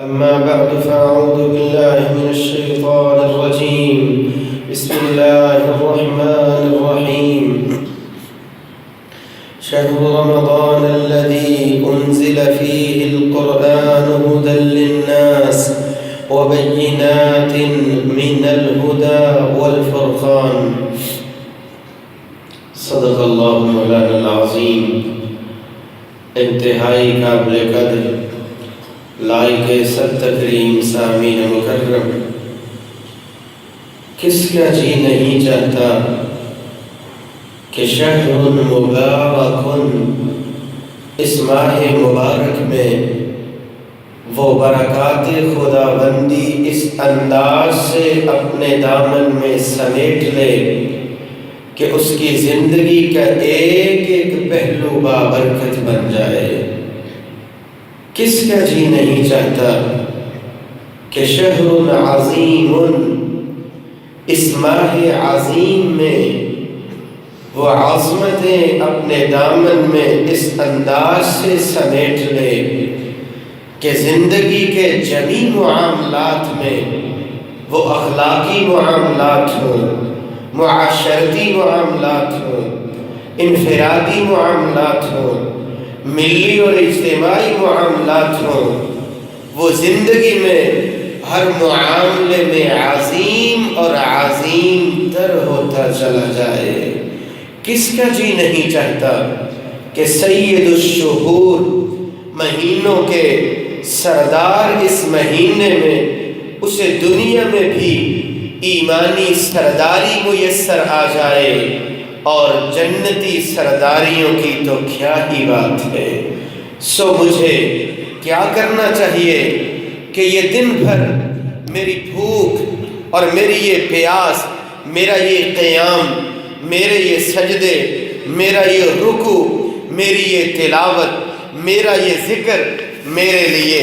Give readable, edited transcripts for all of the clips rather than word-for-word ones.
أما بعد فأعوذ بالله من الشيطان الرجيم. بسم الله الرحمن الرحيم. شهر رمضان الذي أنزل فيه القرآن هدى للناس وبينات من الهدى والفرقان. صدق الله مولانا العظيم. انتہائی قابل قدر لائق سب تکریم سامعین مکرم، کس کا جی نہیں چاہتا کہ شہر مبارک، اس ماہ مبارک میں وہ برکات خداوندی اس انداز سے اپنے دامن میں سمیٹ لے کہ اس کی زندگی کا ایک ایک پہلو بابرکت بن جائے۔ کس کا جی نہیں چاہتا کہ شہر عظیم، اس ماہ عظیم میں وہ عظمتیں اپنے دامن میں اس انداز سے سمیٹ لے کہ زندگی کے جمی معاملات میں وہ اخلاقی معاملات ہوں، معاشرتی معاملات ہوں، انفرادی معاملات ہوں، ملی اور اجتماعی معاملات ہوں، وہ زندگی میں ہر معاملے میں عظیم اور عظیم تر ہوتا چلا جائے۔ کس کا جی نہیں چاہتا کہ سید الشہور، مہینوں کے سردار اس مہینے میں اسے دنیا میں بھی ایمانی سرداری میسر آ جائے، اور جنتی سرداریوں کی تو کیا ہی بات ہے۔ سو مجھے کیا کرنا چاہیے کہ یہ دن بھر میری بھوک اور میری یہ پیاس، میرا یہ قیام، میرے یہ سجدے، میرا یہ رکوع، میری یہ تلاوت، میرا یہ ذکر میرے لیے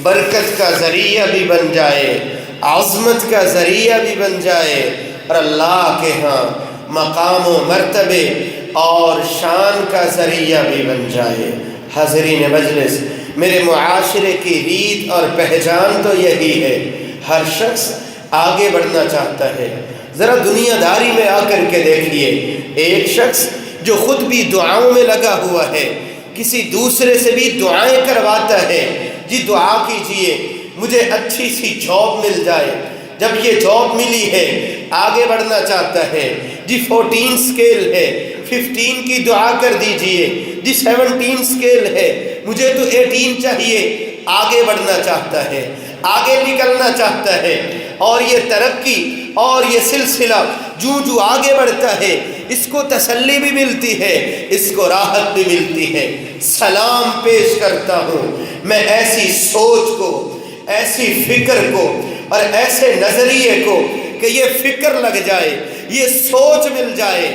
برکت کا ذریعہ بھی بن جائے، عظمت کا ذریعہ بھی بن جائے، اور اللہ کے ہاں مقام و مرتبے اور شان کا ذریعہ بھی بن جائے۔ حاضرین مجلس، میرے معاشرے کی ریت اور پہچان تو یہی ہے، ہر شخص آگے بڑھنا چاہتا ہے۔ ذرا دنیا داری میں آ کر کے دیکھیے، ایک شخص جو خود بھی دعاؤں میں لگا ہوا ہے، کسی دوسرے سے بھی دعائیں کرواتا ہے، جی دعا کیجئے مجھے اچھی سی جاب مل جائے۔ جب یہ جاب ملی ہے آگے بڑھنا چاہتا ہے، جی 14 سکیل ہے 15 کی دعا کر دیجئے، جی 17 سکیل ہے مجھے تو 18 چاہیے، آگے بڑھنا چاہتا ہے، آگے نکلنا چاہتا ہے، اور یہ ترقی اور یہ سلسلہ جو آگے بڑھتا ہے اس کو تسلی بھی ملتی ہے، اس کو راحت بھی ملتی ہے۔ سلام پیش کرتا ہوں میں ایسی سوچ کو، ایسی فکر کو اور ایسے نظریے کو کہ یہ فکر لگ جائے، یہ سوچ مل جائے،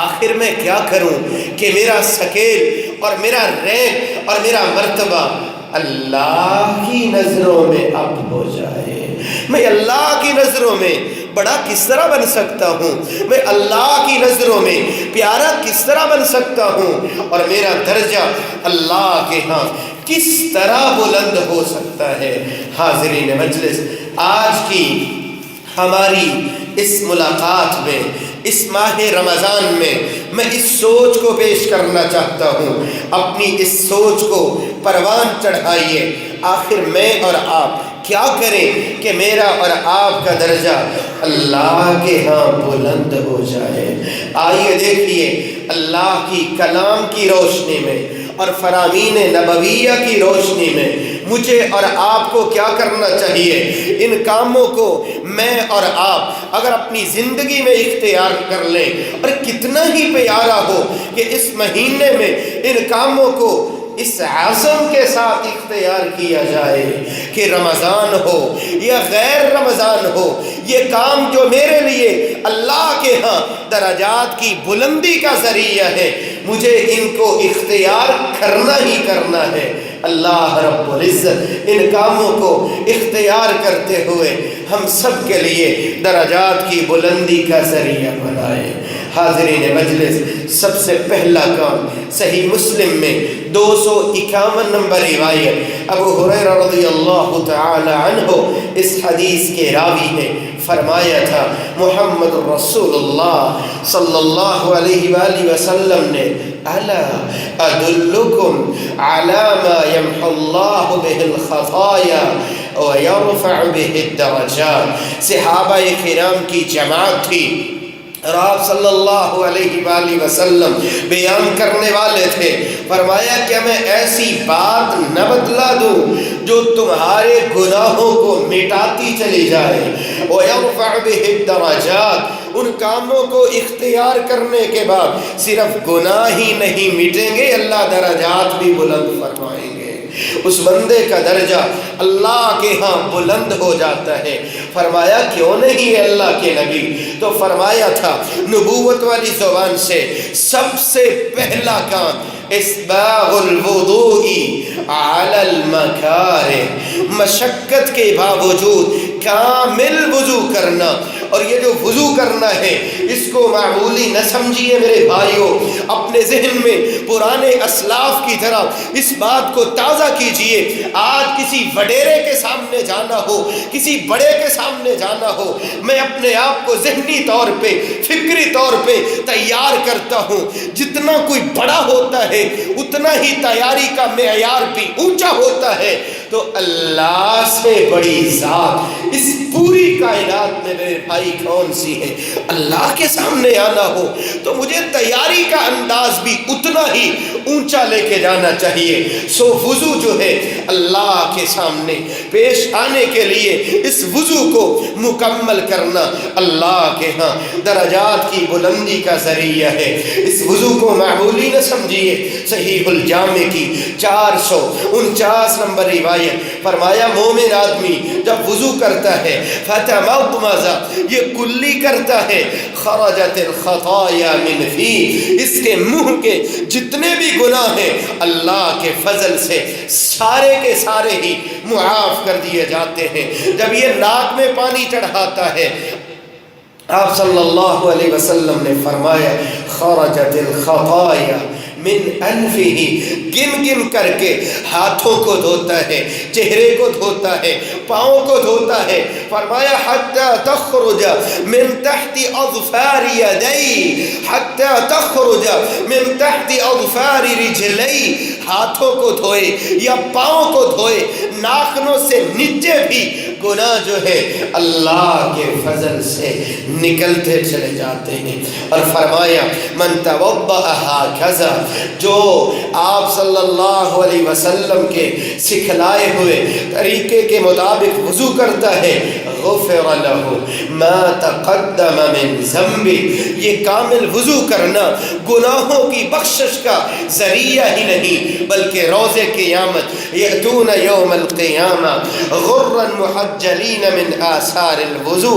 آخر میں کیا کروں کہ میرا سکیل اور میرا رینک اور میرا مرتبہ اللہ کی نظروں میں اب ہو جائے۔ میں اللہ کی نظروں میں بڑا کس طرح بن سکتا ہوں، میں اللہ کی نظروں میں پیارا کس طرح بن سکتا ہوں، اور میرا درجہ اللہ کے ہاں کس طرح بلند ہو سکتا ہے۔ حاضرین مجلس، آج کی ہماری اس ملاقات میں، اس ماہ رمضان میں میں اس سوچ کو پیش کرنا چاہتا ہوں، اپنی اس سوچ کو پروان چڑھائیے۔ آخر میں اور آپ کیا کریں کہ میرا اور آپ کا درجہ اللہ کے ہاں بلند ہو جائے۔ آئیے دیکھیے اللہ کی کلام کی روشنی میں اور فرامین نبویہ کی روشنی میں مجھے اور آپ کو کیا کرنا چاہیے۔ ان کاموں کو میں اور آپ اگر اپنی زندگی میں اختیار کر لیں، اور کتنا ہی پیارا ہو کہ اس مہینے میں ان کاموں کو اس عزم کے ساتھ اختیار کیا جائے کہ رمضان ہو یا غیر رمضان ہو، یہ کام جو میرے لیے اللہ کے ہاں درجات کی بلندی کا ذریعہ ہے، مجھے ان کو اختیار کرنا ہی کرنا ہے۔ اللہ رب العزت ان کاموں کو اختیار کرتے ہوئے ہم سب کے لیے درجات کی بلندی کا ذریعہ بنائے۔ حاضرین مجلس، سب سے پہلا کام صحیح مسلم میں 251 نمبر روایت ابو ہریرہ رضی اللہ تعالی عنہ اس حدیث کے راوی ہیں، فرمایا تھا محمد رسول اللہ صلی اللہ علیہ وآلہ وسلم نے الا ادلکم علی ما یمحو اللہ بہ الخطایا ویرفع بہ الدرجات۔ صحابہ کرام کی جماعت تھی اور آپ صلی اللہ علیہ وآلہ وسلم بیان کرنے والے تھے، فرمایا کہ میں ایسی بات نہ بتلا دوں جو تمہارے گناہوں کو مٹاتی چلی جائے، وَيَرْفَعْ بِهِ الدَّرَجَاتِ، ان کاموں کو اختیار کرنے کے بعد صرف گناہ ہی نہیں مٹیں گے، اللہ درجات بھی بلند فرمائیں گے، اس بندے کا درجہ اللہ کے ہاں بلند ہو جاتا ہے۔ فرمایا کیوں نہیں اللہ کے نبی؟ تو فرمایا تھا نبوت والی زبان سے سب سے پہلا کام اسباغ الوضوء علی المکارہ، مشقت کے باوجود کامل وضو کرنا۔ اور یہ جو وضو کرنا ہے اس کو معمولی نہ سمجھیے میرے بھائیوں، اپنے ذہن میں پرانے اسلاف کی طرح اس بات کو تازہ کیجئے۔ آج کسی وڈیرے کے سامنے جانا ہو، کسی بڑے کے سامنے جانا ہو، میں اپنے آپ کو ذہنی طور پہ فکری طور پہ تیار کرتا ہوں، جتنا کوئی بڑا ہوتا ہے اتنا ہی تیاری کا معیار بھی اونچا ہوتا ہے۔ تو اللہ سے بڑی ذات اس پوری کائنات میں میرے بھائی کون سی ہے؟ اللہ کے سامنے آنا ہو تو مجھے تیاری کا انداز بھی اتنا ہی اونچا لے کے جانا چاہیے۔ سو وضو جو ہے اللہ کے سامنے پیش آنے کے لیے اس وضو کو مکمل کرنا اللہ کے ہاں درجات کی بلندی کا ذریعہ ہے۔ اس وضو کو معمولی نہ سمجھیے۔ صحیح الجامع کی 449 نمبر روایت فرمایا مومن آدمی جب وضو کرتا ہے فتمضمض، یہ کلی کرتا ہے، خرجت الخطایا من فی، اس کے منہ کے جتنے بھی گناہ ہیں اللہ کے فضل سے سارے کے سارے ہی معاف کر دیے جاتے ہیں۔ جب یہ ناک میں پانی چڑھاتا ہے آپ صلی اللہ علیہ وسلم نے فرمایا خرجت الخطایا من انفہ، گن گن کر کے ہاتھوں کو دھوتا ہے، چہرے کو دھوتا ہے، پاؤں کو دھوتا ہے، فرمایا حتی تخرج من تحت اظفار یدی، حتی تخرج من تحت اظفار رجلی، ہاتھوں کو دھوئے یا پاؤں کو دھوئے، ناخنوں سے نیچے بھی گناہ جو ہے اللہ کے فضل سے نکلتے چلے جاتے ہیں۔ اور فرمایا من توضأ ہکذا، جو آپ صلی اللہ علیہ وسلم کے سکھلائے ہوئے طریقے کے مطابق وضو کرتا ہے غفر له ما تقدم من ذنبه، یہ کامل وضو کرنا گناہوں کی بخشش کا ذریعہ ہی نہیں بلکہ روز قیامت یأتون یوم القیامہ غرا محجلین من آثار الوضو،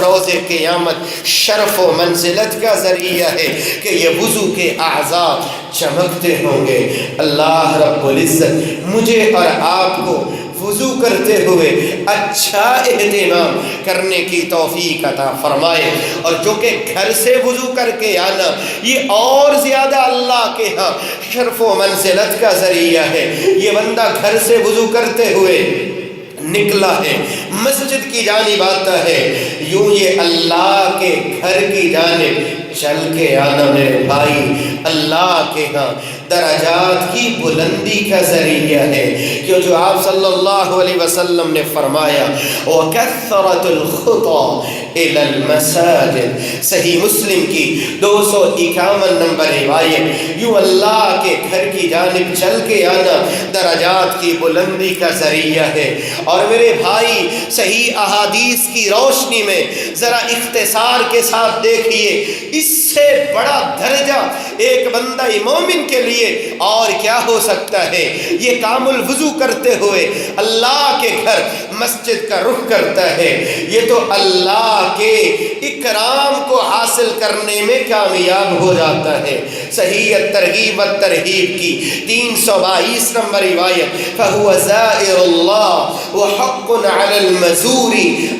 روز قیامت شرف و منزلت کا ذریعہ ہے کہ یہ وضو کے اعضاء چمکتے ہوں گے۔ اللہ رب العزت مجھے اور آپ کو وضو کرتے ہوئے اچھا اہتمام کرنے کی توفیق عطا فرمائے، اور جو کہ گھر سے وضو کر کے آنا یہ اور زیادہ اللہ کے ہاں شرف و منزلت کا ذریعہ ہے۔ یہ بندہ گھر سے وضو کرتے ہوئے نکلا ہے، مسجد کی جانب آتا ہے، یوں یہ اللہ کے گھر کی جانب چل کے آنا میرے بھائی اللہ کے ہاں درجات کی بلندی کا ذریعہ ہے، کہ جو آپ صلی اللہ علیہ وسلم نے فرمایا وَكَثَّرَةُ الْخُطَى إِلَى الْمَسَاجِدِ، صحیح مسلم کی 251 نمبر روایت، یوں اللہ کے گھر کی جانب چل کے آنا درجات کی بلندی کا ذریعہ ہے۔ اور میرے بھائی صحیح احادیث کی روشنی میں ذرا اختصار کے ساتھ دیکھیے، اس سے بڑا درجہ ایک بندہ مومن کے لیے اور کیا ہو سکتا ہے؟ یہ کامل وضو کرتے ہوئے اللہ کے گھر مسجد کا رخ کرتا ہے، یہ تو اللہ کے اکرام کو حاصل کرنے میں کامیاب ہو جاتا ہے۔ صحیح الترغیب والترہیب کی 322 نمبر روایت فَهُوَ زَائِرُ اللَّهِ وحق علی المزور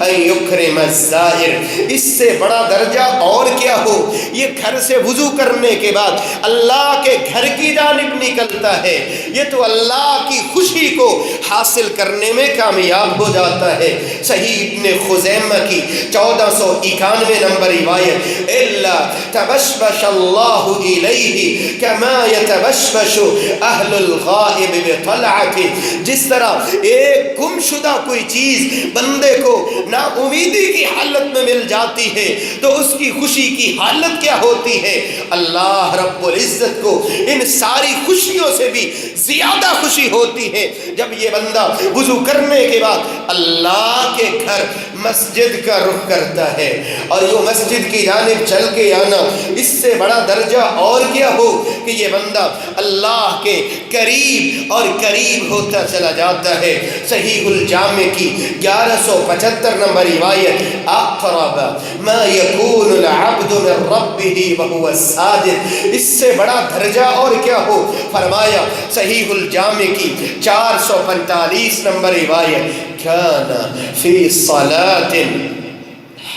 ان یکرم الزائر۔ اس سے بڑا درجہ اور کیا ہو؟ یہ گھر سے وضو کرنے کے بعد اللہ کے گھر کی جانب نکلتا ہے، یہ تو اللہ کی خوشی کو حاصل کرنے میں کامیاب ہو جاتا ہے۔ صحیح ابن خزیمہ کی 1491 نمبر روایت، الا تبشبش اللہ الیہ کما یتبشبش اہل الغائب بطلعته۔ جس طرح ایک گم شدہ کوئی چیز بندے کو نا امیدی کی حالت میں مل جاتی ہے تو اس کی خوشی کی حالت کیا ہوتی ہے؟ اللہ رب العزت کو ان ساری خوشیوں سے بھی زیادہ خوشی ہوتی ہے جب یہ بندہ وضو کرنے کے بعد اللہ کے گھر مسجد کا رخ کرتا ہے۔ اور یہ مسجد کی جانب چل کے آنا، اس سے بڑا درجہ اور کیا ہو کہ یہ بندہ اللہ کے قریب اور قریب ہوتا چلا جاتا ہے۔ صحیح الجامع کی 1175 نمبر روایت، اقرب ما یکون العبد من ربہ وہو ساجد۔ اس سے بڑا درجہ اور کیا ہو؟ فرمایا صحیح الجامع کی 445 نمبر روایت، کان فی صلاۃ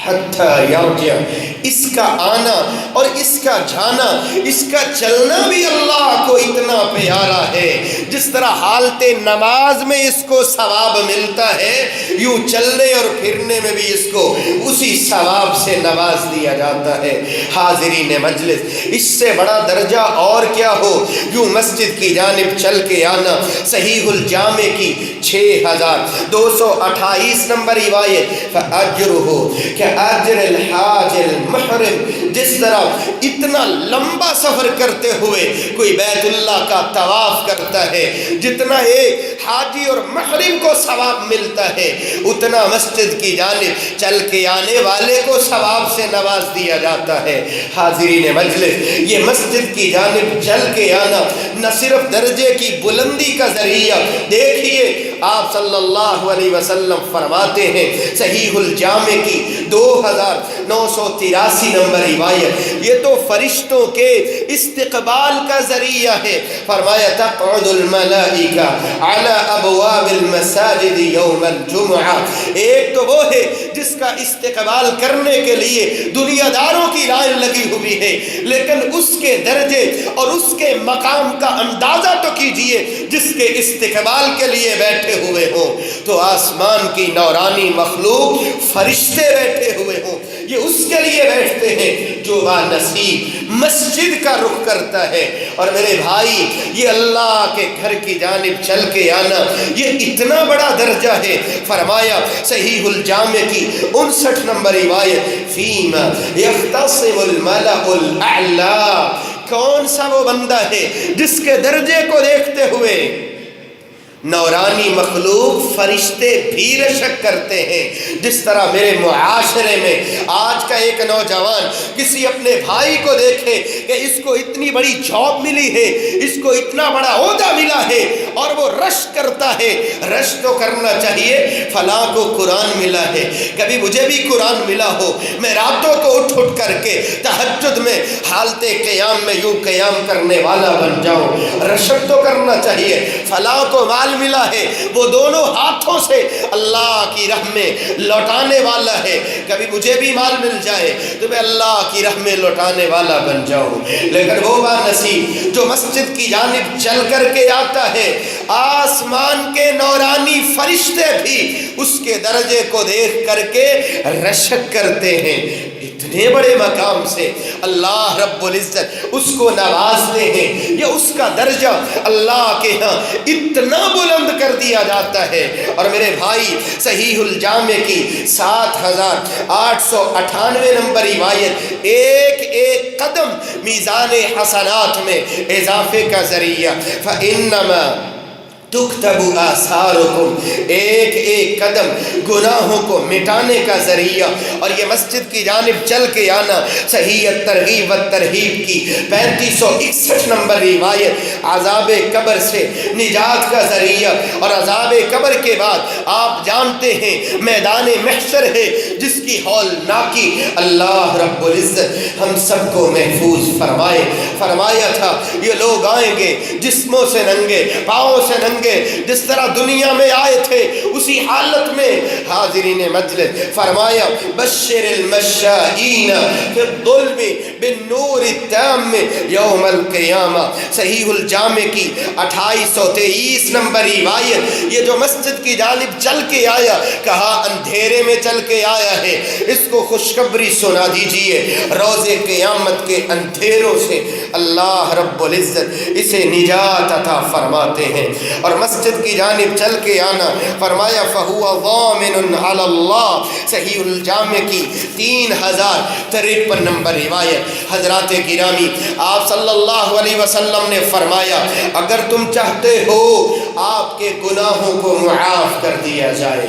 حتی یرجع۔ اس کا آنا اور اس کا جانا، اس کا چلنا بھی اللہ کو اتنا پیارا ہے۔ جس طرح حالت نماز میں اس کو ثواب ملتا ہے، یوں چلنے اور پھرنے میں بھی اس کو اسی ثواب سے نواز دیا جاتا ہے۔ حاضرین مجلس، اس سے بڑا درجہ اور کیا ہو؟ یوں مسجد کی جانب چل کے آنا۔ صحیح الجامع کی 6228 نمبر روایت، فَأَجْرُهُ كَأَجْرِ الْحَاجِ الْمُحْرِمِ۔ جس طرح اتنا لمبا سفر کرتے ہوئے کوئی بیت اللہ کا طواف کرتا ہے، جتنا ایک حاجی اور محرم کو ثواب ملتا ہے، اتنا مسجد کی جانب چل کے آنے والے کو ثواب سے نواز دیا جاتا ہے۔ حاضرین مجلس، یہ مسجد کی جانب چل کے آنا نہ صرف درجے کی بلندی کا ذریعہ، دیکھیے آپ صلی اللہ علیہ وسلم فرماتے ہیں، صحیح الجامع کی 2983 نمبر روایت، یہ تو فرشتوں کے استقبال کا ذریعہ ہے۔ فرمایا تقعد الملائکہ علی ابواب المساجد یوم الجمعہ۔ ایک تو وہ ہے جس کا استقبال کرنے کے لیے دنیا داروں کی لائن لگی ہوئی ہے، لیکن اس کے درجے اور اس کے مقام کا اندازہ تو کیجئے جس کے استقبال کے لیے بیٹھے ہوئے ہوں۔ تو آسمان کی نورانی مخلوق فرشتے بیٹھے ہوئے ہوں، یہ اس کے لیے بیٹھتے ہیں جو بانصیب مسجد کا رخ کرتا ہے۔ اور میرے بھائی، یہ اللہ کے گھر کی جانب چل کے آنا، یہ اتنا بڑا درجہ ہے۔ فرمایا صحیح الجامع کی 59 نمبر روایت، فیما یختصم الملأ الاعلی۔ کون سا وہ بندہ ہے جس کے درجے کو دیکھتے ہوئے نورانی مخلوق فرشتے بھی رشک کرتے ہیں؟ جس طرح میرے معاشرے میں آج کا ایک نوجوان کسی اپنے بھائی کو دیکھے کہ اس کو اتنی بڑی جاب ملی ہے، اس کو اتنا بڑا عہدہ ملا ہے، اور وہ رشک کرتا ہے۔ رشک تو کرنا چاہیے، فلاں کو قرآن ملا ہے، کبھی مجھے بھی قرآن ملا ہو، میں راتوں کو اٹھ کر کے تہجد میں حالت قیام میں یوں قیام کرنے والا بن جاؤں۔ رشک تو کرنا چاہیے، فلاں کو مال ملا ہے، وہ دونوں ہاتھوں سے اللہ کی راہ میں لوٹانے والا ہے، کبھی مجھے بھی مال مل جائے تو میں اللہ کی راہ میں لوٹانے والا بن جاؤں۔ لیکن وہ بانصیب جو مسجد کی جانب چل کر کے آتا ہے، آسمان کے نورانی فرشتے بھی اس کے درجے کو دیکھ کر کے رشک کرتے ہیں۔ اتنے بڑے مقام سے اللہ رب العزت اس کو نوازتے ہیں، یہ اس کا درجہ اللہ کے ہاں اتنا بلند کر دیا جاتا ہے۔ اور میرے بھائی، صحیح الجامع کی 7898 نمبر روایت، ایک ایک قدم میزان حسنات میں اضافے کا ذریعہ، فَإِنَّمَا تُكْتَبُ آثَارُكُمْ، ایک ایک قدم گناہوں کو مٹانے کا ذریعہ۔ اور یہ مسجد کی جانب چل کے آنا، صحیح الترغیب والترہیب کی 3561 نمبر روایت، عذاب قبر سے نجات کا ذریعہ۔ اور عذاب قبر کے بعد آپ جانتے ہیں میدان محشر ہے جس کی ہولناکی اللہ رب العزت ہم سب کو محفوظ فرمائے۔ فرمایا تھا یہ لوگ آئیں گے جسموں سے ننگے، پاؤں سے ننگے، جس طرح دنیا میں آئے تھے اسی حاضرین مجلس فرمایا بشر المشائین فی الظلم بالنور التام یوم القیامہ۔ صحیح الجامع کی 2823 نمبر روایت، یہ جو مسجد کی جانب چل کے آیا، کہا اندھیرے میں چل کے آیا ہے، اس کو خوشخبری سنا دیجئے، روز قیامت کے اندھیروں سے اللہ رب العزت اسے نجات عطا فرماتے ہیں۔ اور مسجد کی جانب چل کے آنا، فرمایا فَهُوَ ضَامِنٌ عَلَى اللَّهِ۔ صحیح الجامع کی 3053 نمبر روایت۔ حضرات گرامی، آپ صلی اللہ علیہ وسلم نے فرمایا اگر تم چاہتے ہو آپ کے گناہوں کو معاف کر دیا جائے،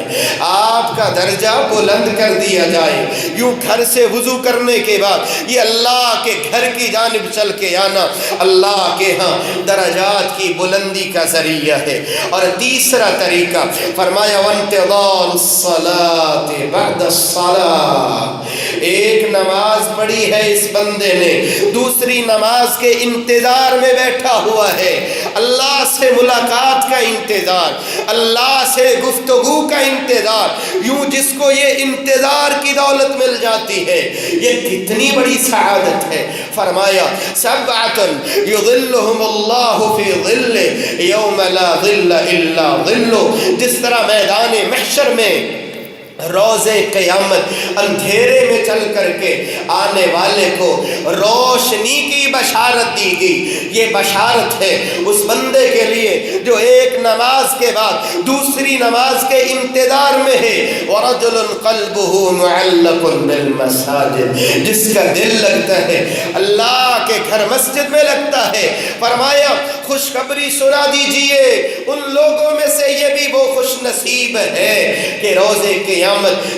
آپ کا درجہ بلند کر دیا جائے، یوں گھر سے وضو کرنے کے بعد یہ اللہ کے گھر کی جانب چل کے آنا اللہ کے ہاں درجات کی بلندی کا ذریعہ ہے۔ اور تیسرا طریقہ فرمایا وانتظار الصلاة بعد الصلاة، ایک نماز پڑھی ہے اس بندے نے، دوسری نماز کے انتظار میں بیٹھا ہوا ہے، اللہ سے ملاقات کا انتظار، اللہ سے گفتگو کا انتظار، یوں جس کو یہ انتظار کی دولت مل جاتی ہے یہ کتنی بڑی سعادت ہے۔ فرمایا سبعۃ یظلہم اللہ فی ظلہ یوم لا ظل الا ظلہ، جس طرح میدان محشر میں روز قیامت اندھیرے میں چل کر کے آنے والے کو روشنی کی بشارت دی گئی، یہ بشارت ہے اس بندے کے لیے جو ایک نماز کے بعد دوسری نماز کے انتظار میں ہے، وَرَجُلٌ قَلْبُهُ مُعَلَّقٌ بِالْمَسَاجِدِ، جس کا دل لگتا ہے اللہ کے گھر مسجد میں لگتا ہے۔ فرمایا خوشخبری سنا دیجئے ان لوگوں میں سے یہ بھی وہ خوش نصیب ہے کہ روز قیامت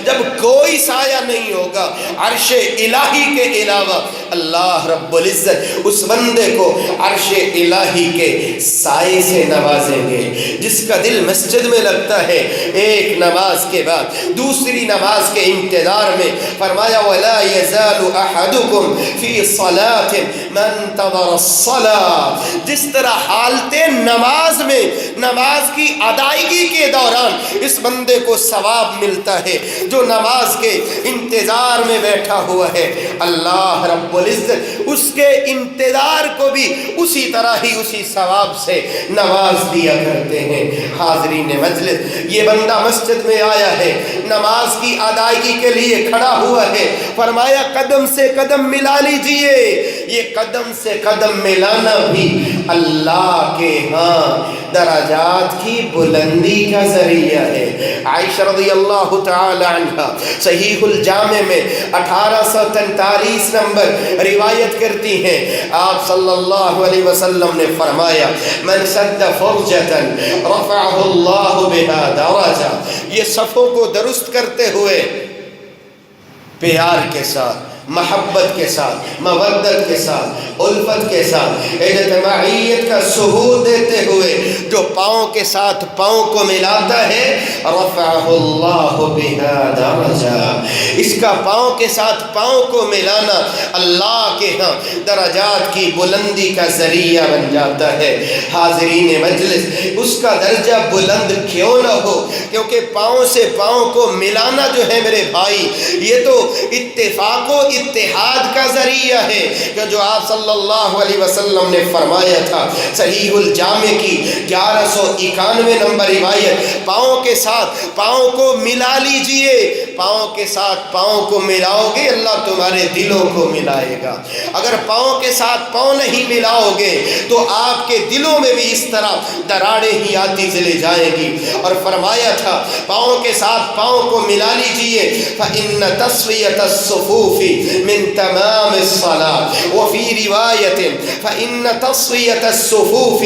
جب کوئی سایہ نہیں ہوگا عرش الہی کے علاوہ، اللہ رب العزت اس بندے کو عرش الہی کے سائے سے نوازیں گے۔ جس کا دل مسجد میں لگتا ہے ایک نماز کے بعد دوسری نماز کے انتظار میں، فرمایا وَلَا يَزَالُ أَحَدُكُمْ فِي صَلَاةٍ مَنْ انتظر الصلاة، جس طرح حالت نماز میں نماز کی ادائیگی کے دوران اس بندے کو ثواب ملتا ہے جو نماز کے انتظار میں بیٹھا ہوا ہے، اللہ رب العزت اس کے انتظار کو بھی اسی طرح ہی اسی ثواب سے نواز دیا کرتے ہیں۔ حاضرین مجلس، یہ بندہ مسجد میں آیا ہے، نماز کی ادائیگی کے لیے کھڑا ہوا ہے، فرمایا قدم سے قدم ملا لیجئے، یہ قدم سے قدم ملانا بھی اللہ کے ہاں درجات کی بلندی کا ذریعہ ہے۔ عائشہ رضی اللہ تعالی عنہ صحیح الجامع میں 1843 نمبر روایت کرتی ہیں، آپ صلی اللہ علیہ وسلم نے فرمایا من سد فرجة رفعه اللہ بها درجہ، یہ صفوں کو درست کرتے ہوئے پیار کے ساتھ، محبت کے ساتھ، مودت کے ساتھ، الفت کے ساتھ، اجتماعیت کا ثبوت دیتے ہوئے جو پاؤں کے ساتھ پاؤں کو ملاتا ہے رفعہ اللہ بها درجہ، اس کا پاؤں کے ساتھ پاؤں کو ملانا اللہ کے ہاں درجات کی بلندی کا ذریعہ بن جاتا ہے۔ حاضرین مجلس، اس کا درجہ بلند کیوں نہ ہو، کیونکہ پاؤں سے پاؤں کو ملانا جو ہے میرے بھائی یہ تو اتفاق و اتحاد کا ذریعہ ہے، کہ جو آپ صلی اللہ علیہ وسلم نے فرمایا تھا صحیح الجامع کی 1191 نمبر روایت، پاؤں کے ساتھ پاؤں کو ملا لیجئے، پاؤں کے ساتھ پاؤں کو ملاؤ گے اللہ تمہارے دلوں کو ملائے گا، اگر پاؤں کے ساتھ پاؤں نہیں ملاؤ گے تو آپ کے دلوں میں بھی اس طرح دراڑیں ہی آتی چلی جائیں گی۔ اور فرمایا تھا پاؤں کے ساتھ پاؤں کو ملا لیجئے فَإِنَّ تَسْوِيَةَ الصُّفُوفِ من تمام الصلاة، وفي رواية فإن تصفية الصفوف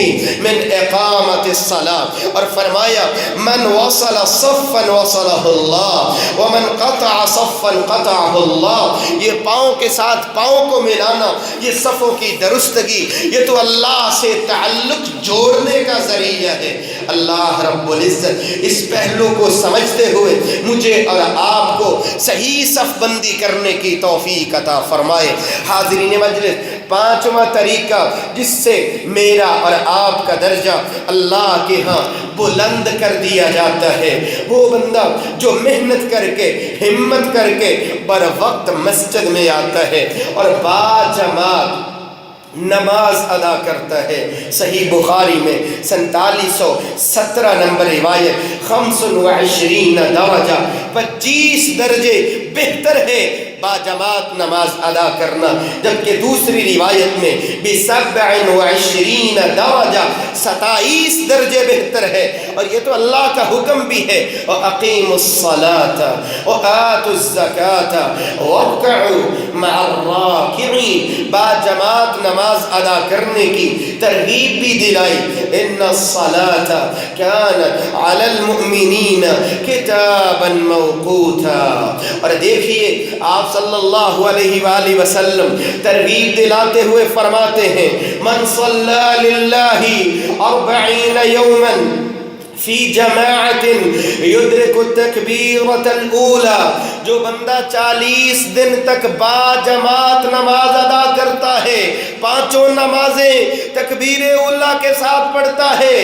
من إقامة الصلاة، اور فرمایا من وصل صفا وصله اللہ ومن قطع صفا قطعه اللہ، یہ پاؤں کے ساتھ پاؤں کو ملانا، یہ صفوں کی درستگی، یہ تو اللہ سے تعلق جوڑنے کا ذریعہ ہے۔ اللہ رب العزت اس پہلو کو سمجھتے ہوئے مجھے اور آپ کو صحیح صف بندی کرنے کی توفیق عطا فرمائے۔ حاضرین مجلس، پانچواں طریقہ جس سے میرا اور آپ کا درجہ اللہ کے ہاں بلند کر دیا جاتا ہے، وہ بندہ جو محنت کر کے ہمت کر کے بر وقت مسجد میں آتا ہے اور باجماعت نماز ادا کرتا ہے۔ صحیح بخاری میں 4717 نمبر روایت، 25 درجہ، 25 درجے بہتر ہے باجماعت نماز ادا کرنا، جبکہ دوسری روایت میں 27 درجہ، 27 درجے بہتر ہے۔ اور یہ تو اللہ کا حکم بھی ہے، وَأَقِيمُوا الصَّلَاةَ وَآتُوا الزَّكَاةَ وَارْكَعُوا مَعَ الرَّاكِعِينَ، باجماعت نماز ادا کرنے کی ترغیب بھی دلائی۔ إِنَّ الصَّلَاةَ كَانَتْ عَلَى الْمُؤْمِنِينَ كِتَابًا مَوْقُوتًا۔ اور دیکھیے آپ صلی اللہ علیہ وآلہ وسلم ترغیب دلاتے ہوئے فرماتے ہیں، من صلی للہ 40 یوما فی جماعت یدرک التکبیرۃ الاولی، جو بندہ 40 دن تک باجماعت نماز ادا کرتا ہے، پانچوں نمازیں تکبیر اولی کے ساتھ پڑھتا ہے،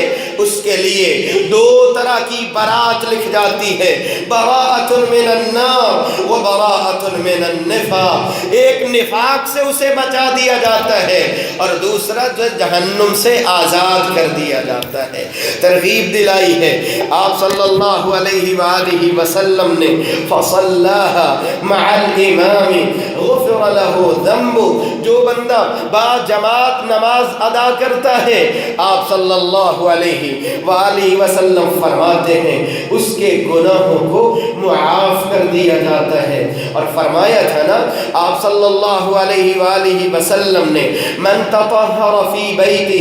اس کے لیے 2 طرح کی برات لکھ جاتی ہے، براءۃ من النار و براءۃ من النفاق، ایک نفاق سے اسے بچا دیا جاتا ہے اور دوسرا جو جہنم سے آزاد کر دیا جاتا ہے۔ ترغیب دلائی ہے آپ صلی اللہ علیہ وآلہ وسلم نے، فصلاها مع الامام غفر له ذنب، جو بندہ باجماعت نماز ادا کرتا ہے، آپ صلی اللہ علیہ وآلہ وسلم فرماتے ہیں اس کے گناہوں کو معاف کر دیا جاتا ہے۔ اور فرمایا تھا نا آپ صلی اللہ علیہ وآلہ وسلم نے، من تطہر فی بیتہ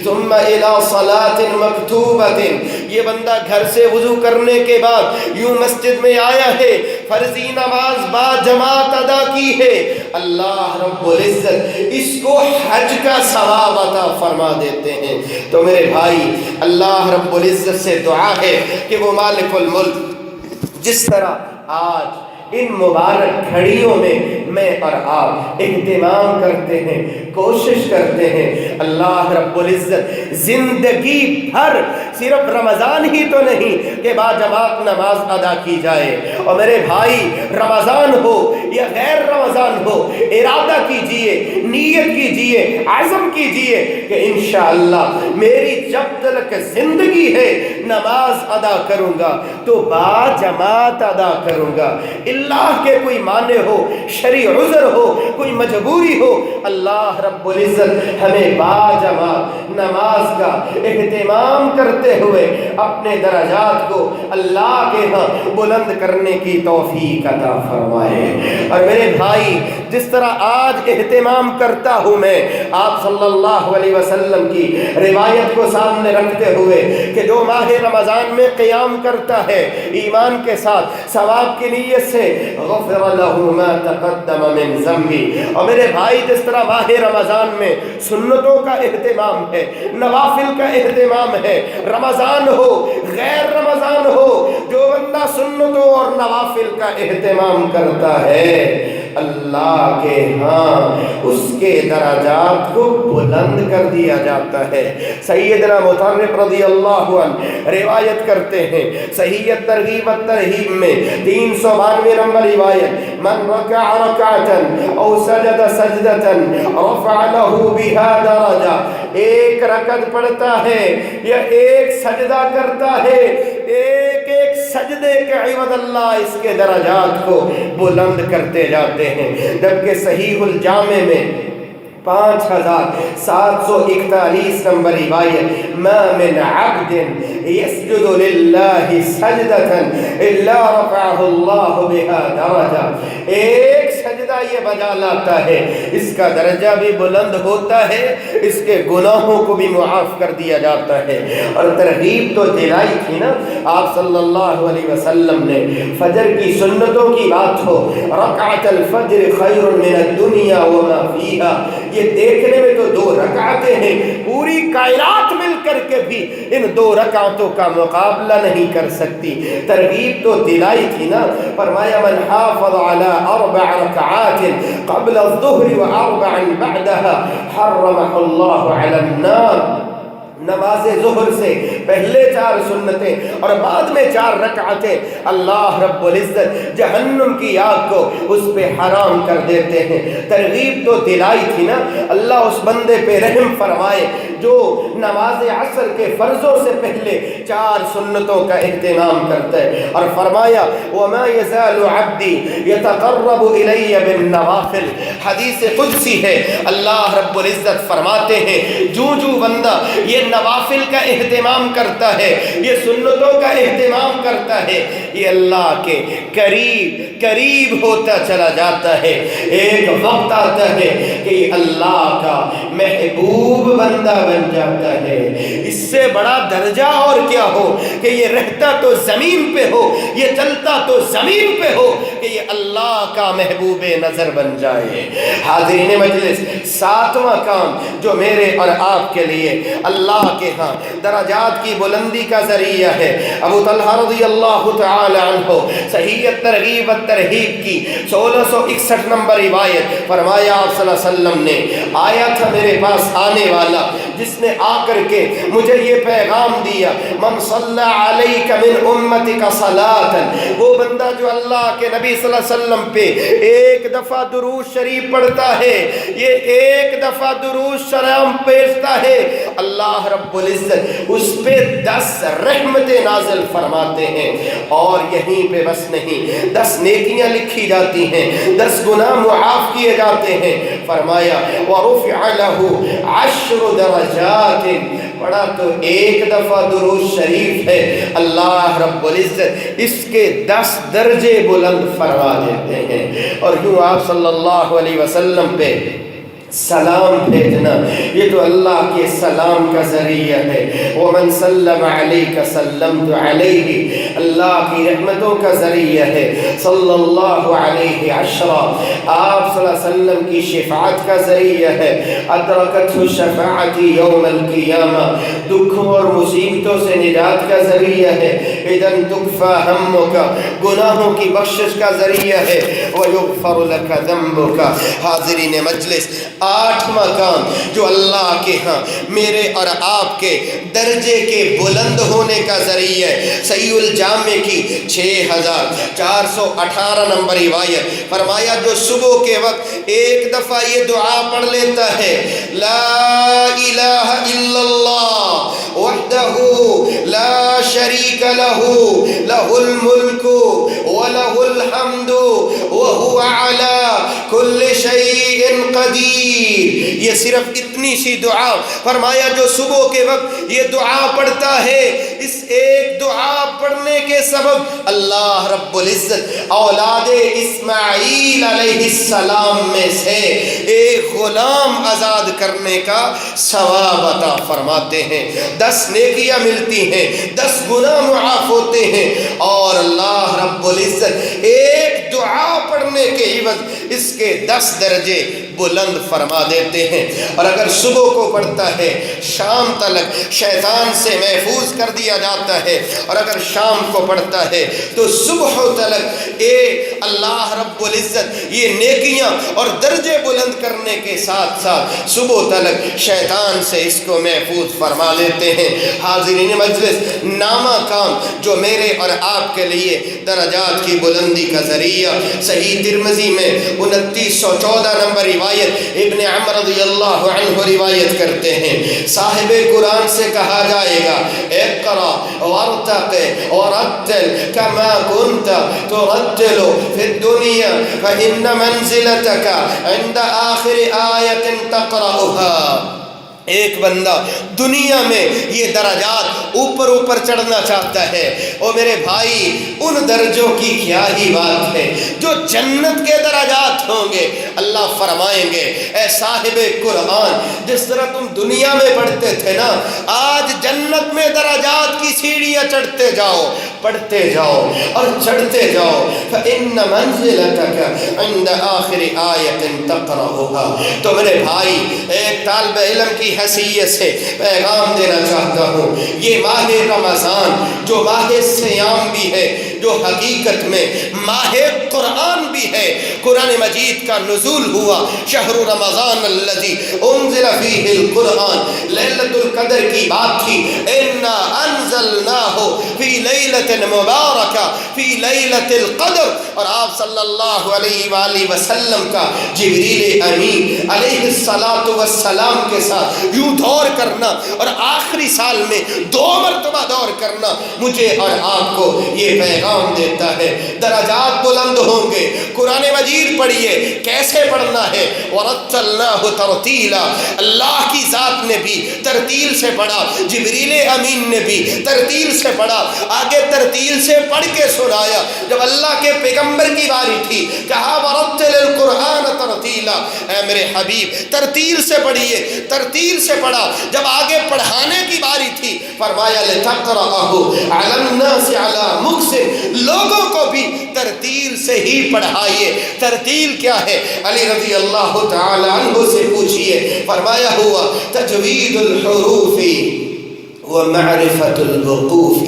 ثم الى صلاة مکتوبۃ، یہ بندہ گھر سے وضو کرنے کے بعد یوں مسجد میں آیا ہے، فرضی نماز باجماعت ادا کی ہے، اللہ رب العزت اس کو حج کا ثواب عطا فرما دیتے ہیں۔ تو میرے بھائی، اللہ رب العزت سے دعا ہے کہ وہ مالک الملک جس طرح آج ان مبارک گھڑیوں میں اور آپ اہتمام کرتے ہیں، کوشش کرتے ہیں، اللہ رب العزت زندگی بھر صرف رمضان ہی تو نہیں کہ باجماعت نماز ادا کی جائے۔ اور میرے بھائی، رمضان ہو یا غیر رمضان ہو، ارادہ کیجئے، نیت کیجئے، عزم کیجئے کہ انشاءاللہ میری جب تک زندگی ہے نماز ادا کروں گا تو باجماعت ادا کروں گا۔ اللہ کے کوئی معنی ہو، شرعی عذر ہو، کوئی مجبوری ہو، اللہ رب العزت ہمیں باجماعت نماز کا اہتمام کرتے ہوئے اپنے درجات کو اللہ کے ہاں بلند کرنے کی توفیق عطا فرمائے۔ اور میرے بھائی، جس طرح آج اہتمام کرتا ہوں میں آپ صلی اللہ علیہ وسلم کی روایت کو سامنے رکھتے ہوئے کہ جو ماہ رمضان میں قیام کرتا ہے ایمان کے ساتھ ثواب کی نیت سے، غفر له ما تقدم من ذنبه۔ اور میرے بھائی، جس طرح ماہ رمضان میں سنتوں کا اہتمام ہے، نوافل کا اہتمام ہے، رمضان ہو غیر رمضان ہو، جو بندہ سنتوں اور نوافل کا اہتمام کرتا ہے، اللہ کے ہاں اس کے درجات کو بلند کر دیا جاتا ہے۔ سیدنا مطرف رضی اللہ عنہ روایت کرتے ہیں، صحیح ترغیب الترہیب میں 392 نمبر روایت، من رکع رکعتا او سجد سجدتا رفع له بها درجہ، ایک رکعت پڑھتا ہے یا ایک سجدہ کرتا ہے، ایک ایک سجدے کے عوض اللہ اس کے درجات کو بلند کرتے جاتے ہیں۔ جبکہ صحیح الجامع میں 5741 نمبر روایت، ما من عبد يسجد لله سجدة الا رفعه الله بها درجہ، ایک سجدہ یہ بجا لاتا ہے، اس کا درجہ بھی بلند ہوتا ہے، اس کے گناہوں کو بھی معاف کر دیا جاتا ہے۔ اور ترغیب تو دلائی تھی نا آپ صلی اللہ علیہ وسلم نے، فجر کی سنتوں کی بات ہو، رکعت الفجر خیر من الدنیا وما فیہا، یہ دیکھنے میں تو 2 رکعتیں ہیں، پوری کائنات مل کر کے بھی ان 2 رکعتوں کا مقابلہ نہیں کر سکتی۔ ترغیب تو دلائی تھی نا، فرمایا من حافظ على 4 ركعات قبل الظهر و4 بعدها حرمه الله على النار۔ نماز ظہر سے پہلے 4 سنتیں اور بعد میں 4 رکعتیں اللہ رب العزت جہنم کی آگ کو اس پہ حرام کر دیتے ہیں۔ ترغیب تو دلائی تھی نا، اللہ اس بندے پہ رحم فرمائے جو نماز عصر کے فرضوں سے پہلے 4 سنتوں کا اہتمام کرتا ہے، اور فرمایا وَمَا يَزَالُ عَبْدِي يَتَقَرَّبُ إِلَيَّ بِالنَّوَافِلِ۔ حدیث قدسی ہے، اللہ رب العزت فرماتے ہیں جو بندہ یہ نوافل کا اہتمام کرتا ہے، یہ سنتوں کا اہتمام کرتا ہے، یہ اللہ کے قریب ہوتا چلا جاتا ہے۔ ایک وقت آتا ہے کہ اللہ کا محبوب بندہ بن جاتا ہے۔ اس سے بڑا درجہ اور کیا ہو کہ یہ رہتا تو زمین پہ ہو، یہ چلتا تو زمین پہ ہو، کہ یہ اللہ کا محبوب نظر بن جائے۔ حاضرین مجلس، 7واں کام جو میرے اور آپ کے لیے اللہ کے ہاں درجات کی بلندی کا ذریعہ ہے، ابو طلحہ رضی اللہ تعالی عنہ صحیح ترغیب و ترہیب کی 1661 نمبر روایت، فرمایا آپ صلی اللہ علیہ وسلم نے آیا تھا میرے پاس آنے والا جس نے آ کر کے مجھے یہ پیغام دیا من صلی علیک من امتک صلاۃ، وہ بندہ جو اللہ کے نبی صلی اللہ علیہ وسلم پہ ایک دفعہ درود شریف پڑھتا ہے، یہ ایک دفعہ درود سلام پیشتا ہے، اللہ رب العزت اس پہ 10 رحمتیں نازل فرماتے ہیں۔ اور یہیں پہ بس نہیں، 10 نیکیاں لکھی جاتی ہیں، 10 گناہ معاف کیے جاتے ہیں۔ فرمایا وَرُفِعَ لَهُ 10 درجات، پڑھا تو ایک دفعہ درود شریف ہے، اللہ رب العزت اس کے 10 درجے بلند فرما دیتے ہیں۔ اور یوں آپ صلی اللہ علیہ وسلم پہ سلام بھیجنا، یہ تو اللہ کے سلام کا ذریعہ ہے۔ وَمَن سَلَّمَ عَلَيْكَ سَلَّمْتُ عَلَيْهِ، اللہ کی رحمتوں کا ذریعہ ہے۔ صلی اللہ علیہ 10، آپ صلی اللہ علیہ وسلم کی شفاعت کا ذریعہ ہے۔ أَدْرَكَتْهُ الشَّفَاعَةُ يَوْمَ الْقِيَامَةِ، دکھوں اور مصیبتوں سے نجات کا ذریعہ ہے۔ اِذًا تُكْفَى هَمُّكَ، گناہوں کی بخشش کا ذریعہ ہے۔ وَيُغْفَرُ لَكَ ذَنبُكَ۔ حاضرین مجلس، 8واں کام جو اللہ کے ہاں میرے اور آپ کے درجے کے بلند ہونے کا ذریعہ ہے، صحیح الجامع کی 6418 نمبر روایت، فرمایا جو صبح کے وقت ایک دفعہ یہ دعا پڑھ لیتا ہے لا الہ الا اللہ وحدہ لا شریک لہ لہ الملک ولہ الحمد وہو علی کل شیء قدیر، یہ صرف اتنی سی دعا، فرمایا جو صبح کے وقت یہ دعا پڑھتا ہے، اس ایک دعا پڑھنے کے سبب اللہ رب العزت اولاد اسماعیل علیہ السلام میں سے ایک غلام آزاد کرنے کا ثواب عطا فرماتے ہیں۔ 10 نیکیاں ملتی ہیں، 10 گناہ معاف ہوتے ہیں، اور اللہ رب العزت ایک دعا پڑھنے کے عوض اس کے 10 درجے بلند فرما دیتے ہیں۔ اور اگر صبح کو پڑھتا ہے شام تلک شیطان سے محفوظ کر دیا جاتا ہے، اور اگر شام کو پڑھتا ہے تو صبح تلک اللہ رب العزت یہ نیکیاں اور درجے بلند کرنے کے ساتھ ساتھ صبح تلک شیطان سے اس کو محفوظ فرما لیتے ہیں۔ حاضرین مجلس، نامہ کام جو میرے اور آپ کے لیے درجات کی بلندی کا ذریعہ، صحیح ترمذی میں 2914 نمبر روایت ابن عمر رضی اللہ عنہ روایت کرتے ہیں، صاحب قرآن سے کہا جائے گا اقرا وارتق ورتل کما كنت ترتل في الدنيا فإن منزلتك عند آخر آية تقرأها۔ ایک بندہ دنیا میں یہ درجات اوپر چڑھنا چاہتا ہے، اور میرے بھائی ان درجوں کی کیا ہی بات ہے جو جنت کے درجات ہوں گے۔ اللہ فرمائیں گے اے صاحب قرآن، جس طرح تم دنیا میں پڑھتے تھے نا، آج جنت میں درجات کی سیڑھیاں چڑھتے جاؤ، پڑھتے جاؤ اور چڑھتے جاؤ. فإن منزلتك عند آخر آیة تقرأها. تو میرے بھائی ایک طالب علم کی حیثیت سے پیغام دینا چاہتا ہوں. یہ ماہ رمضان جو ماہ صیام بھی ہے، جو حقیقت میں ماہ قرآن بھی ہے. قرآن مجید کا نزول ہوا شہر رمضان الذی انزل فیہ القرآن. لیلۃ القدر کی بات تھی. انا انزلناہ فی لیلۃ مبارکہ فی لیلۃ القدر. اور آپ صلی اللہ علیہ وآلہ وسلم کا جبریل امین علیہ الصلاۃ والسلام کے ساتھ یوں دور کرنا اور آخری سال میں 2 مرتبہ دور کرنا مجھے اور آپ کو یہ پیغام دیتا ہے. درجات بلند ہوں گے. قرآن مجید پڑھیے کیسے پڑھنا ہے. ورتلناہ ترتیلا. اللہ کی ذات نے بھی ترتیل سے پڑھا، جبریل امین نے بھی ترتیل سے پڑھا، آگے ترتیل سے پڑھ کے سنایا. جب اللہ کے پیغمبر کی باری تھی کہا ورتل القرآن ترتیلا. اے میرے حبیب ترتیل سے پڑھیے، ترتیل سے پڑھا. جب آگے پڑھانے کی باری تھی فرمایا لتقرأہ علی الناس علی مکث. لوگوں کو بھی ترتیل سے ہی پڑھائیے. ترتیل کیا ہے؟ علی رضی اللہ تعالی عنہ سے پوچھئے. فرمایا ہوا تجوید الحروف ومعرفت الوقوف.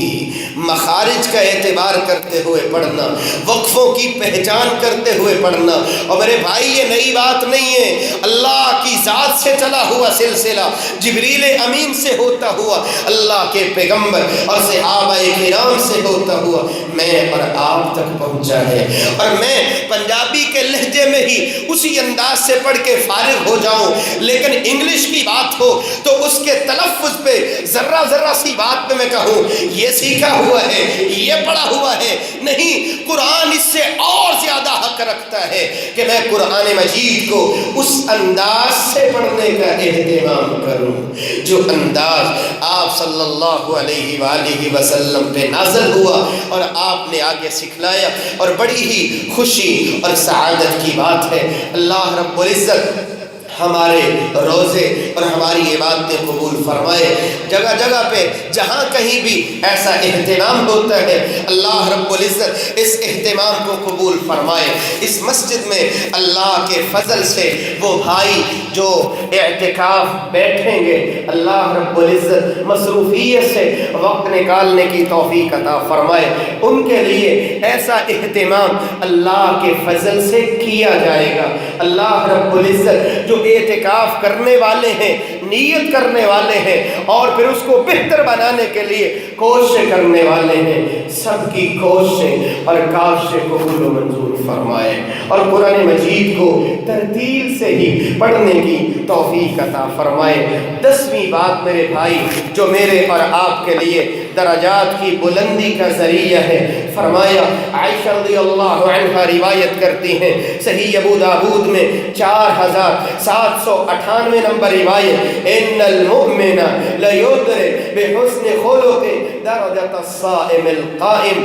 مخارج کا اعتبار کرتے ہوئے پڑھنا، وقفوں کی پہچان کرتے ہوئے پڑھنا. اور میرے بھائی یہ نئی بات نہیں ہے، اللہ کی ذات سے چلا ہوا سلسلہ، جبریل امین سے ہوتا ہوا، اللہ کے پیغمبر اور صحابہ کرام سے ہوتا ہوا میں اور آپ تک پہنچا ہے. اور میں پنجابی کے لہجے میں ہی اسی انداز سے پڑھ کے فارغ ہو جاؤں، لیکن انگلش کی بات ہو تو اس کے تلفظ پہ ذرہ سی بات پہ میں کہوں یہ سیکھا ہوا ہے، یہ پڑھا ہوا ہے. نہیں، قرآن اس سے اور زیادہ حق رکھتا ہے کہ میں قرآن مجید کو اس انداز سے پڑھنے کا اہتمام کروں جو انداز آپ صلی اللہ علیہ وآلہ وسلم پہ نازل ہوا اور آپ نے آگے سکھلایا. اور بڑی ہی خوشی اور سعادت کی بات ہے اللہ رب العزت ہمارے روزے اور ہماری عبادتیں قبول فرمائے. جگہ جگہ پہ جہاں کہیں بھی ایسا اہتمام ہوتا ہے اللہ رب العزت اس اہتمام کو قبول فرمائے. اس مسجد میں اللہ کے فضل سے وہ بھائی جو اعتکاف بیٹھیں گے اللہ رب العزت مصروفیت سے وقت نکالنے کی توفیق عطا فرمائے. ان کے لیے ایسا اہتمام اللہ کے فضل سے کیا جائے گا. اللہ رب العزت جو اعتکاف کرنے والے ہیں، نیت کرنے والے ہیں اور پھر اس کو بہتر بنانے کے لیے کوششیں کرنے والے ہیں، سب کی کوششیں اور کاوشیں قبول و منظور فرمائے اور قرآن مجید کو ترتیل سے ہی پڑھنے کی توفیق عطا فرمائے. 10ویں بات میرے بھائی جو میرے اور آپ کے لیے درجات کی بلندی کا ذریعہ ہے، فرمایا عائشہ رضی اللہ عنہ روایت کرتی ہیں صحیح ابو داود میں 4798 نمبر روایت، ان المؤمن لیدرک بحسن خلق درجۃ الصائم القائم.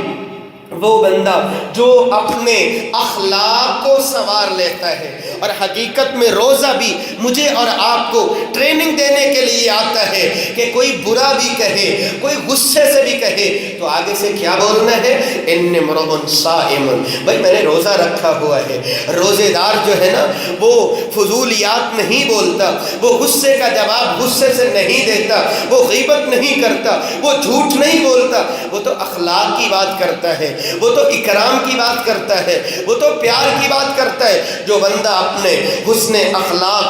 وہ بندہ جو اپنے اخلاق کو سنوار لیتا ہے، اور حقیقت میں روزہ بھی مجھے اور آپ کو ٹریننگ دینے کے لیے آتا ہے کہ کوئی برا بھی کہے، کوئی غصے سے بھی کہے تو آگے سے کیا بولنا ہے، ان امرؤ صائم. بھائی میں نے روزہ رکھا ہوا ہے. روزے دار جو ہے نا وہ فضولیات نہیں بولتا، وہ غصے کا جواب غصے سے نہیں دیتا، وہ غیبت نہیں کرتا، وہ جھوٹ نہیں بولتا، وہ تو اخلاق کی بات کرتا ہے، وہ تو اکرام کی بات کرتا ہے، وہ تو پیار کی بات کرتا ہے. جو بندہ اپنے حسن اخلاق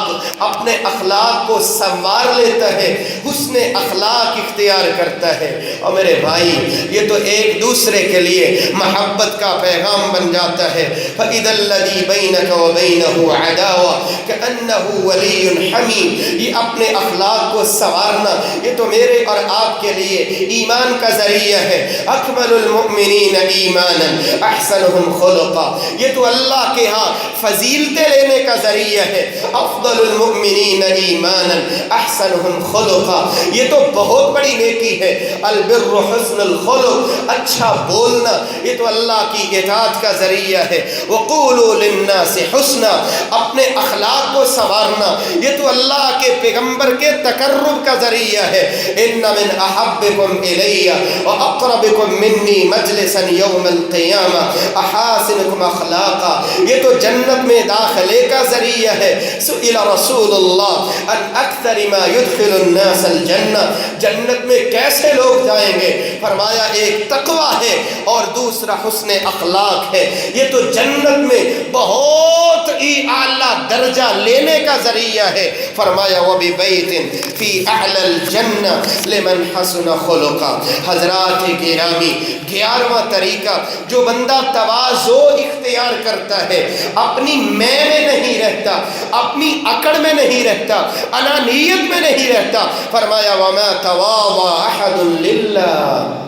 کو سنوار لیتا ہے، حسن اخلاق اختیار کرتا ہے. اور میرے بھائی یہ تو ایک دوسرے کے لیے محبت کا پیغام بن جاتا ہے. فَإِذَا الَّذِي بَيْنَكَ وَبَيْنَهُ عَدَاوَةٌ كَأَنَّهُ وَلِيٌّ حَمِيمٌ. یہ اپنے اخلاق کو سنوارنا یہ تو میرے اور آپ کے لیے ایمان کا ذریعہ ہے. اکمل المؤمنین ایمانا احسنهم خلقا. یہ تو اللہ کے ہاں فضیلتیں لینے لینے کا ذریعہ ہے۔ افضل المؤمنین ایمانا احسنهم خلقا، یہ تو بہت بڑی نیکی ہے۔ البر حسن الخلق، اچھا بولنا یہ تو اللہ کی اطاعت کا ذریعہ ہے۔ وقولوا للناس حسنا، اپنے اخلاق کو سنوارنا یہ تو اللہ کے پیغمبر کے تقرب کا ذریعہ ہے۔ ان من احبکم الی واقربکم منی مجلسا یوم القیامہ احاسنکم اخلاقا، یہ تو جنت میں داخلے کا ذریعہ ہے۔ سئل رسول اللہ ان اکثر ما يدخل الناس الجنہ، جنت میں کیسے لوگ جائیں گے؟ فرمایا ایک تقوی ہے اور دوسرا حسن اخلاق ہے۔ یہ تو جنت میں بہت ہی اعلیٰ درجہ لینے کا ذریعہ ہے۔ فرمایا وَبِبَيْتٍ فِي أَعْلَى الْجَنَّةِ لِمَنْ حَسُنَ خُلُقًا۔ حضرات گرامی، 11واں طریقہ، جو بندہ تواضع اختیار کرتا ہے، اپنی میں نہیں رہتا، اپنی اکڑ میں نہیں رہتا، انانیت میں نہیں رہتا۔ فرمایا وَمَا تَوَاضَعَ أَحَدٌ لِلَّهِ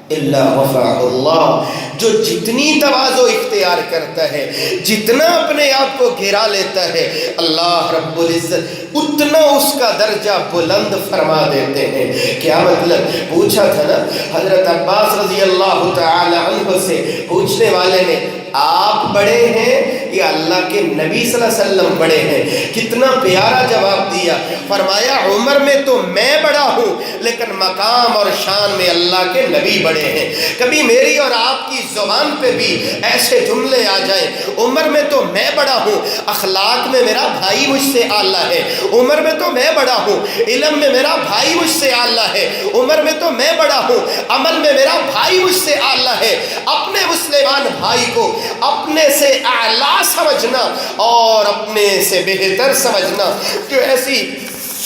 الا رفعہ اللہ، جو جتنی تواضع اختیار کرتا ہے، جتنا اپنے آپ کو گرا لیتا ہے، اللہ رب العزت اتنا اس کا درجہ بلند فرما دیتے ہیں۔ کیا مطلب؟ پوچھا تھا نا حضرت عباس رضی اللہ تعالی عنہ سے، پوچھنے والے نے آپ بڑے ہیں یا اللہ کے نبی صلی اللہ علیہ وسلم بڑے ہیں؟ کتنا پیارا جواب دیا۔ فرمایا عمر میں تو میں بڑا ہوں لیکن مقام اور شان میں اللہ کے نبی بڑے ہیں۔ کبھی میری اور آپ کی زبان پہ بھی ایسے جملے آ جائیں، عمر میں تو میں بڑا ہوں، اخلاق میں میرا بھائی مجھ سے اعلیٰ ہے، عمر میں تو میں بڑا ہوں، علم میں میرا بھائی مجھ سے اعلیٰ ہے، عمر میں تو میں بڑا ہوں، عمل میں میرا بھائی مجھ سے اعلیٰ ہے۔ اپنے مسلمان بھائی کو اپنے سے اعلیٰ سمجھنا اور اپنے سے بہتر سمجھنا، جو ایسی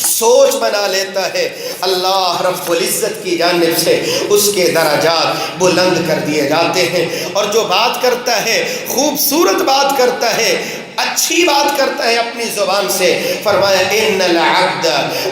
سوچ بنا لیتا ہے، اللہ رب العزت کی جانب سے اس کے درجات بلند کر دیے جاتے ہیں۔ اور جو بات کرتا ہے، خوبصورت بات کرتا ہے، اچھی بات کرتا ہے اپنی زبان سے، فرمایا ان العبد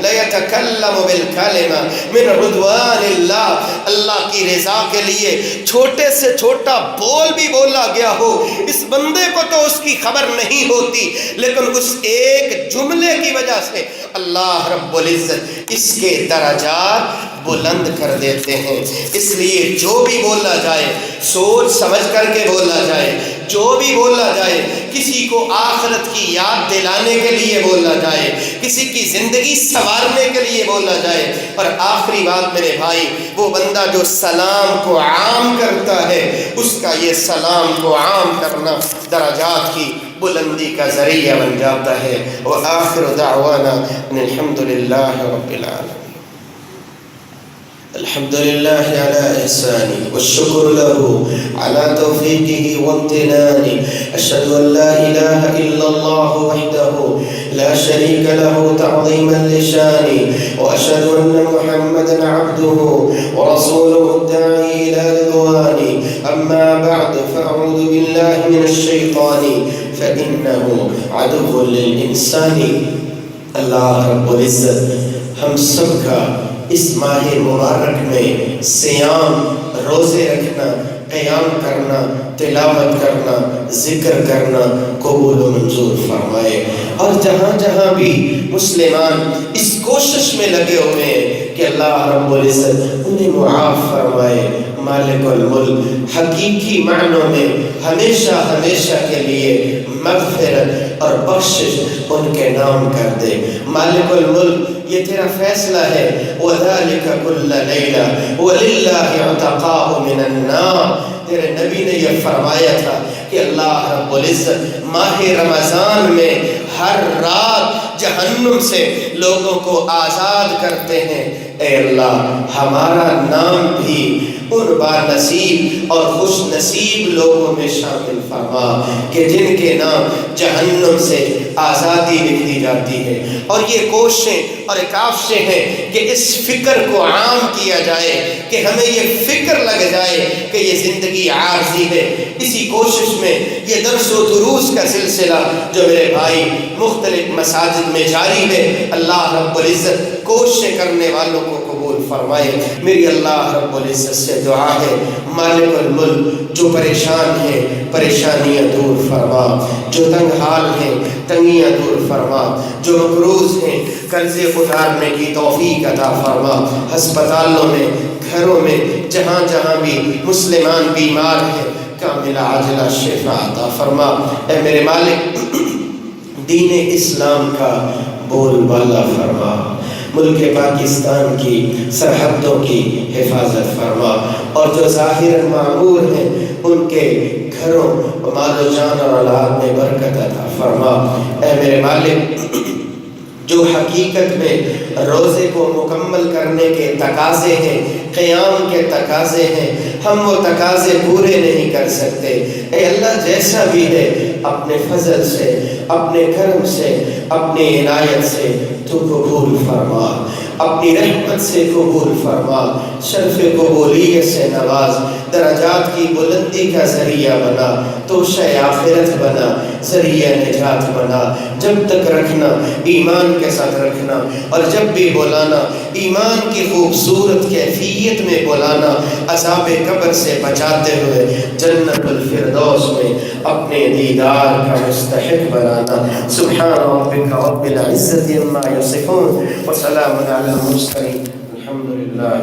لیتکلم بالکلمہ من رضوان اللہ، اللہ کی رضا کے لیے چھوٹے سے چھوٹا بول بھی بولا گیا ہو، اس بندے کو تو اس کی خبر نہیں ہوتی، لیکن اس ایک جملے کی وجہ سے اللہ رب العزت اس کے درجات بلند کر دیتے ہیں۔ اس لیے جو بھی بولا جائے سوچ سمجھ کر کے بولا جائے، جو بھی بولا جائے کسی کو آخرت کی یاد دلانے کے لیے بولا جائے، کسی کی زندگی سنوارنے کے لیے بولا جائے۔ اور آخری بات میرے بھائی، وہ بندہ جو سلام کو عام کرتا ہے، اس کا یہ سلام کو عام کرنا درجات کی بلندی کا ذریعہ بن جاتا ہے۔ وآخر دعوانا ان الحمد للہ رب العالمین۔ الحمد لله على إحسانه والشكر له على توفيقه وامتنانه، أشهد أن لا إله إلا الله وحده لا شريك له تعظيما لشانه، وأشهد أن محمدا عبده ورسوله الداعي إلى رضوانه، أما بعد فأعوذ بالله من الشيطان فإنه عدو للإنسان۔ اللہ رب العزت ہم سب کا اس ماہ مبارک میں صیام، روزے رکھنا، قیام کرنا، تلاوت کرنا، ذکر کرنا قبول و منظور فرمائے۔ اور جہاں جہاں بھی مسلمان اس کوشش میں لگے ہوئے ہیں کہ اللہ رب العزت انہیں معاف فرمائے، مالک الملک حقیقی معنوں میں ہمیشہ ہمیشہ کے لیے مغفرت اور بخشش ان کے نام کر دے۔ مالک الملک یہ تیرا فیصلہ ہے، وَذَلِكَ كُلَّ لَيْلَةٍ وَلِلَّهِ عُتَقَاءُ مِنَ النَّارِ۔ تیرے نبی نے یہ فرمایا تھا کہ اللہ رب العزت ماہ رمضان میں ہر رات جہنم سے لوگوں کو آزاد کرتے ہیں۔ اے اللہ ہمارا نام بھی ان بانصیب اور خوش نصیب لوگوں میں شامل فرما کہ جن کے نام جہنم سے آزادی لکھ دی جاتی ہے۔ اور یہ کوششیں اور کاوشیں ہیں کہ اس فکر کو عام کیا جائے، کہ ہمیں یہ فکر لگ جائے کہ یہ زندگی عارضی ہے۔ اسی کوشش میں یہ درس و دروس کا سلسلہ جو میرے بھائی مختلف مساجد میں جاری ہے، اللہ رب العزت کوششیں کرنے والوں کو قبول فرمائے۔ میری اللہ رب العزت سے دعا ہے، مالک الملک جو پریشان ہیں پریشانیاں دور فرما، جو تنگ حال ہیں تنگیاں دور فرما، جو مقروض ہیں قرضے اتارنے کی توفیق عطا فرما۔ ہسپتالوں میں، گھروں میں، جہاں جہاں بھی مسلمان بیمار ہیں کاملہ عاجلہ شفا عطا فرما۔ اے میرے مالک دین اسلام کا بول بالا فرما، ملک پاکستان کی سرحدوں کی حفاظت فرما، اور جو ظاہر معمور ہیں ان کے گھروں مال و جان اور اولاد میں برکت عطا فرما۔ اے میرے مالک جو حقیقت میں روزے کو مکمل کرنے کے تقاضے ہیں، قیام کے تقاضے ہیں، ہم وہ تقاضے پورے نہیں کر سکتے، اے اللہ جیسا بھی ہے اپنے فضل سے، اپنے کرم سے، اپنی عنایت سے تو قبول فرما، اپنی رحمت سے قبول فرما، شرف قبولیت سے نواز، درجات کی بلندی کا ذریعہ بنا، توشہ آخرت بنا، ذریعہ نجات بنا۔ جب تک رکھنا ایمان کے ساتھ رکھنا، اور جب بھی بلانا ایمان کی خوبصورت کیفیت میں بلانا، عذاب قبر سے بچاتے ہوئے جنت الفردوس میں اپنے دیدار کا مستحق بنانا۔ سبحان ربک رب العزت عما یصفون وسلام علی المرسلین الحمد للہ۔